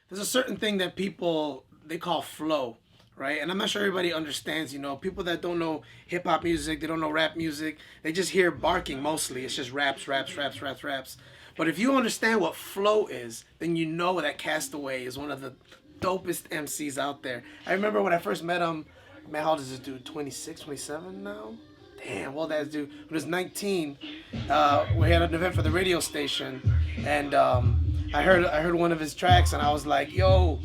there's a certain thing that people they call flow, right? And I'm not sure everybody understands. People that don't know hip hop music, they don't know rap music, they just hear barking mostly. It's just raps, raps, raps, raps, raps. But if you understand what flow is, then you know that Kastaway is one of the dopest MCs out there. I remember when I first met him. Man, how old is this dude? 26, 27 now? Damn, well, that dude. When he was 19, we had an event for the radio station, and I heard one of his tracks, and I was like, "Yo,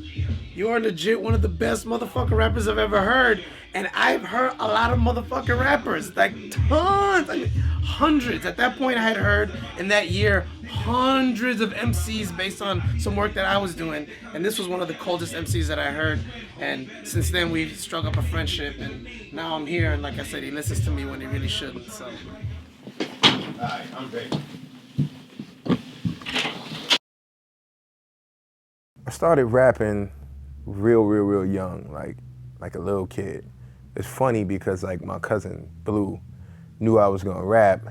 you are legit one of the best motherfucking rappers I've ever heard." And I've heard a lot of motherfucking rappers, like tons, I mean, hundreds. At that point, I had heard in that year hundreds of MCs based on some work that I was doing, and this was one of the coldest MCs that I heard. And since then, we've struck up a friendship, and now I'm here. And like I said, he listens to me when he really shouldn't. So. Alright, I'm ready. I started rapping real young, like a little kid. It's funny because like my cousin Blue knew I was gonna rap,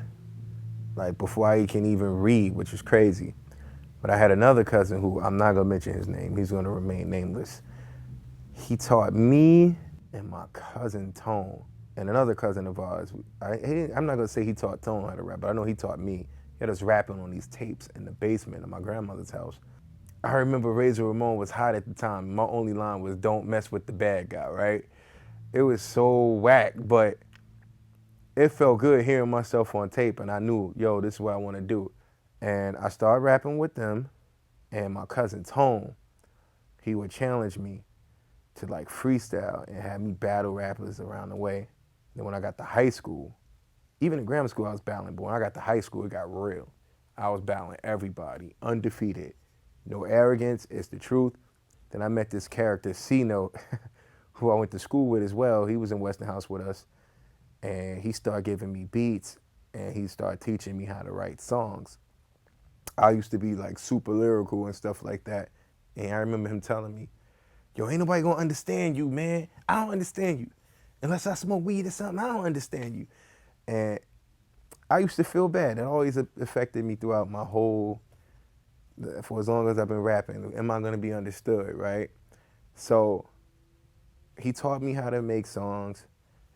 like before I can even read, which is crazy. But I had another cousin who I'm not gonna mention his name. He's gonna remain nameless. He taught me and my cousin Tone and another cousin of ours. I'm not gonna say he taught Tone how to rap, but I know he taught me. He had us rapping on these tapes in the basement of my grandmother's house. I remember Razor Ramon was hot at the time. My only line was "Don't mess with the bad guy," right? It was so whack, but it felt good hearing myself on tape, and I knew, yo, this is what I want to do. And I started rapping with them, and my cousin Tone, he would challenge me to like freestyle and have me battle rappers around the way. Then when I got to high school, even in grammar school I was battling, but when I got to high school it got real. I was battling everybody, undefeated. No arrogance, it's the truth. Then I met this character, C-Note, who I went to school with as well. He was in Westinghouse with us, and he started giving me beats, and he started teaching me how to write songs. I used to be like super lyrical and stuff like that, and I remember him telling me, yo, ain't nobody gonna understand you, man. I don't understand you. Unless I smoke weed or something, I don't understand you. And I used to feel bad. It always affected me throughout my whole, for as long as I've been rapping. Am I gonna be understood, right? So he taught me how to make songs,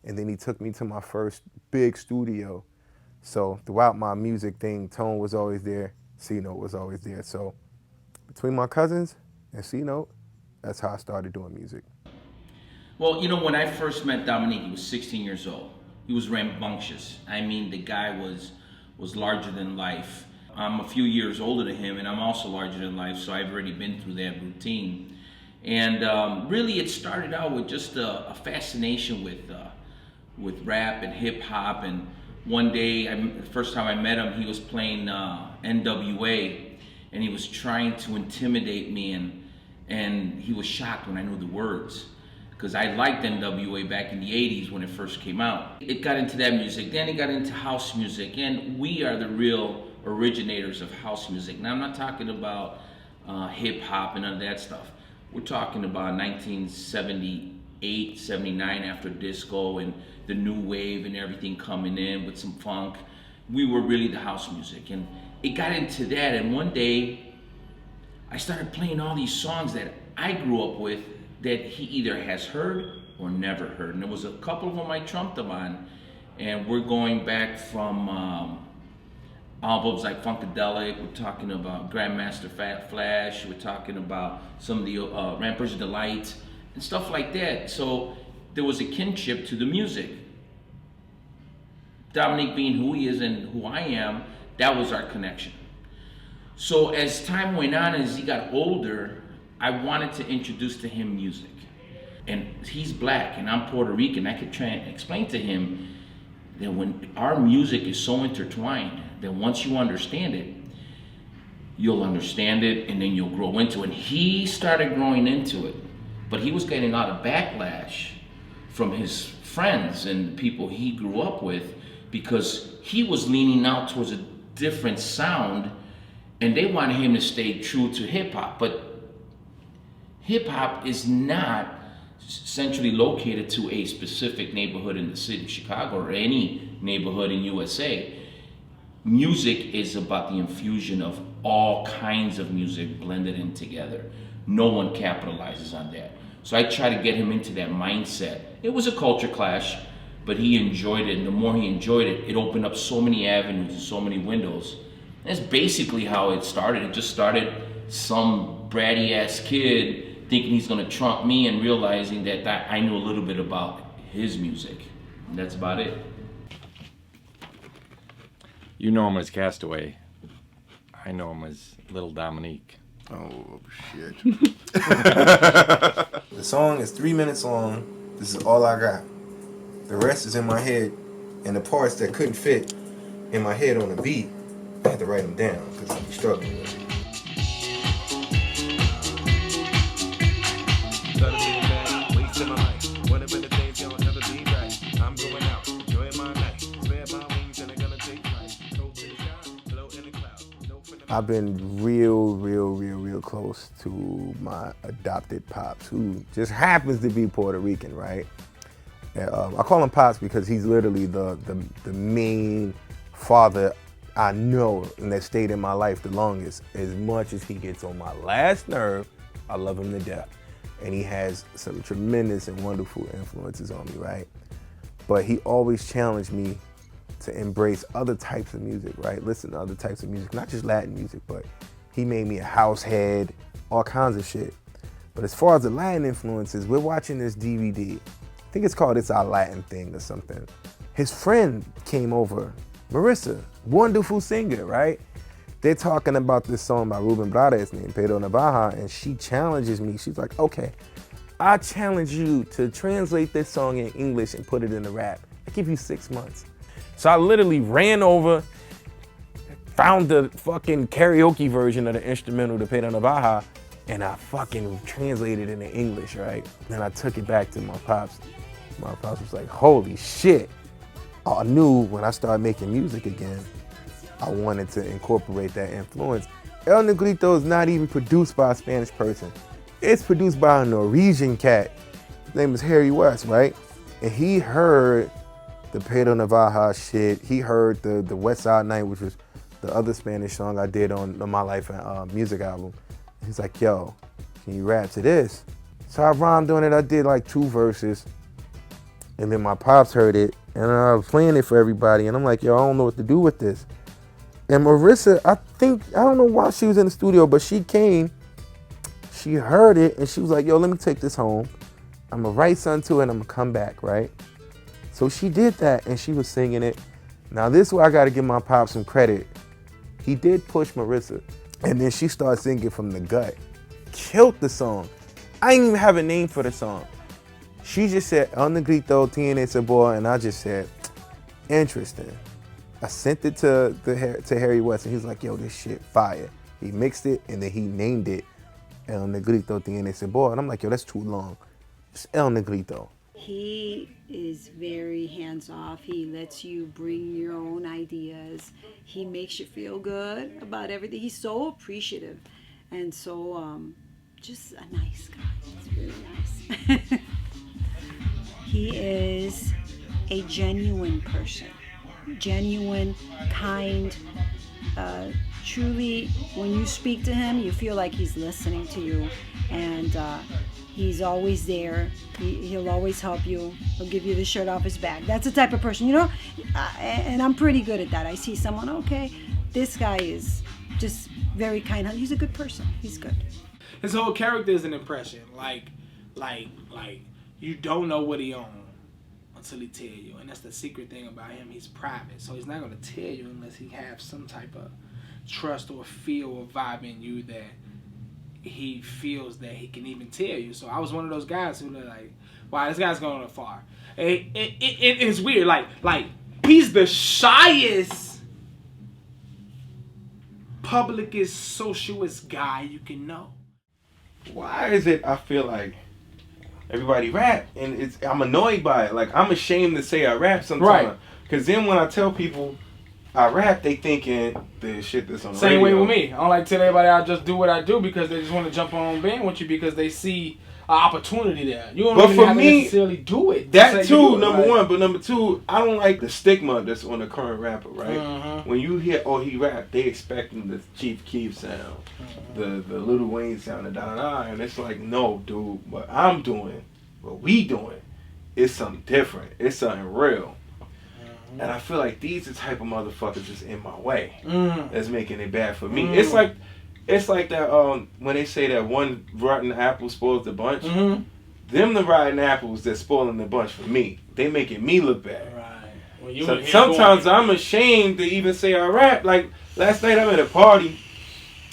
and then he took me to my first big studio. So throughout my music thing, Tone was always there, C-Note was always there. So between my cousins and C-Note, that's how I started doing music. Well, when I first met Dominique, he was 16 years old. He was rambunctious. I mean, the guy was larger than life. I'm a few years older than him, and I'm also larger than life, so I've already been through that routine. And really, it started out with just a fascination with rap and hip hop. And one day, the first time I met him, he was playing NWA, and he was trying to intimidate me, and he was shocked when I knew the words, because I liked NWA back in the 80s when it first came out. It got into that music, then it got into house music, and we are the real originators of house music. Now I'm not talking about hip hop and none of that stuff. We're talking about 1978, 79 after disco and the new wave and everything coming in with some funk. We were really the house music, and it got into that, and one day I started playing all these songs that I grew up with that he either has heard or never heard. And there was a couple of them I trumped him on. And we're going back from albums like Funkadelic, we're talking about Grandmaster Flash, we're talking about some of the Rampers of Delight, and stuff like that. So there was a kinship to the music. Dominique being who he is and who I am, that was our connection. So as time went on, as he got older, I wanted to introduce to him music. And he's black and I'm Puerto Rican. I could try and explain to him that when our music is so intertwined, that once you understand it, you'll understand it and then you'll grow into it. And he started growing into it, but he was getting a lot of backlash from his friends and the people he grew up with, because he was leaning out towards a different sound, and they wanted him to stay true to hip hop. But hip hop is not centrally located to a specific neighborhood in the city of Chicago or any neighborhood in USA. Music is about the infusion of all kinds of music blended in together. no one capitalizes on that. So I try to get him into that mindset. It was a culture clash, but he enjoyed it, and the more he enjoyed it, it opened up so many avenues and so many windows. That's basically how it started. It just started some bratty ass kid thinking he's gonna trump me and realizing that I knew a little bit about his music. And that's about it. You know him as Kastaway. I know him as Little Dominique. Oh, shit. The song is 3 minutes long. This is all I got. The rest is in my head, and the parts that couldn't fit in my head on the beat, I had to write them down because I'd be struggling with it. I've been real close to my adopted pops, who just happens to be Puerto Rican, right? I call him Pops because he's literally the main father I know and that stayed in my life the longest. As much as he gets on my last nerve, I love him to death. And he has some tremendous and wonderful influences on me, right? But he always challenged me to embrace other types of music, right? Listen to other types of music, not just Latin music, but he made me a house head, all kinds of shit. But as far as the Latin influences, we're watching this DVD. I think it's called It's Our Latin Thing or something. His friend came over, Marissa, wonderful singer, right? They're talking about this song by Ruben Blades named Pedro Navaja, and she challenges me. She's like, okay, I challenge you to translate this song in English and put it in a rap. I give you 6 months. So I literally ran over, found the fucking karaoke version of the instrumental to Pedro Navaja, and I fucking translated it into English, right? Then I took it back to my pops. My pops was like, holy shit. I knew when I started making music again, I wanted to incorporate that influence. El Negrito is not even produced by a Spanish person. It's produced by a Norwegian cat. His name is Harry West, right? And he heard the Pedro Navaja shit. He heard the West Side Night, which was the other Spanish song I did on My Life music album. He's like, yo, can you rap to this? So I rhymed on it. I did like 2 verses. And then my pops heard it, and I was playing it for everybody. And I'm like, yo, I don't know what to do with this. And Marissa, I don't know why she was in the studio, but she came, she heard it, and she was like, yo, let me take this home. I'm gonna write something to it, and I'm gonna come back, right? So she did that, and she was singing it. Now this is where I gotta give my pop some credit. He did push Marissa, and then she started singing from the gut. Killed the song. I didn't even have a name for the song. She just said, El Negrito, tiene sabor, and I just said, interesting. I sent it to Harry West, and he was like, yo, this shit fire. He mixed it, and then he named it El Negrito tiene sabor, and I'm like, yo, that's too long. It's El Negrito. He is very hands-off. He lets you bring your own ideas. He makes you feel good about everything. He's so appreciative and so just a nice guy. It's really nice. He is a genuine person. Genuine, kind, truly, when you speak to him, you feel like he's listening to you, and he's always there. He'll always help you. He'll give you the shirt off his back. That's the type of person, you know, and I'm pretty good at that. I see someone, okay, this guy is just very kind. He's a good person. He's good. His whole character is an impression. Like you don't know what he owns until he tell you, and that's the secret thing about him. He's private, so he's not gonna tell you unless he has some type of trust or feel or vibe in you that he feels that he can even tell you. So I was one of those guys who were like, wow, this guy's going far. It's weird. Like he's the shyest, publicist, socialist guy you can know. Why is it I feel like everybody rap and I'm annoyed by it? Like, I'm ashamed to say I rap sometimes. Right. Because then when I tell people I rap, they thinking the shit that's on the radio. Same way with me. I don't like to tell everybody I just do what I do because they just want to jump on band with you because they see opportunity there. You don't But even for have to me, necessarily do it. That Just say you too, do it, number right? one. But number two, I don't like the stigma that's on the current rapper, right? Mm-hmm. When you hear, oh, he rap, they expecting the Chief Keef sound, the Lil Wayne sound, the da-da-da. And it's like, no, dude, what I'm doing, what we doing, is something different. It's something real. And I feel like these the type of motherfuckers is in my way. That's making it bad for me. It's like that when they say that one rotten apple spoils the bunch. Them the rotten apples that's spoiling the bunch for me. They making me look bad. Right. When you So sometimes I'm ashamed to even say I rap. Like last night I'm at a party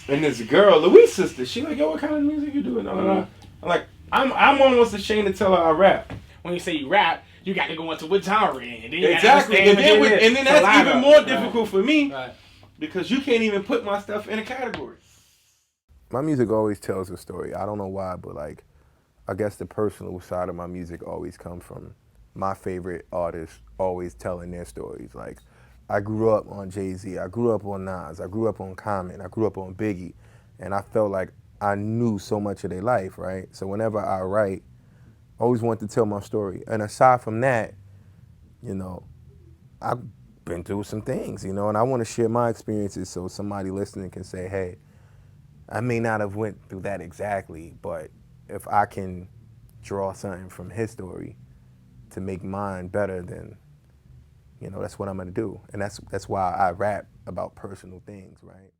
and this girl, Louise' sister, she like, yo, what kind of music you doing? I'm like, I'm almost ashamed to tell her I rap. When you say you rap, you got to go into what genre, and then you Exactly. gotta And then that's even more difficult for me Right. because you can't even put my stuff in a category. My music always tells a story. I don't know why, but like, I guess the personal side of my music always comes from my favorite artists always telling their stories. Like, I grew up on Jay-Z, I grew up on Nas, I grew up on Common, I grew up on Biggie, and I felt like I knew so much of their life, right? So whenever I write, I always want to tell my story. And aside from that, you know, I've been through some things, you know, and I want to share my experiences so somebody listening can say, hey, I may not have went through that exactly, but if I can draw something from his story to make mine better, then, you know, that's what I'm gonna do. And that's why I rap about personal things, right?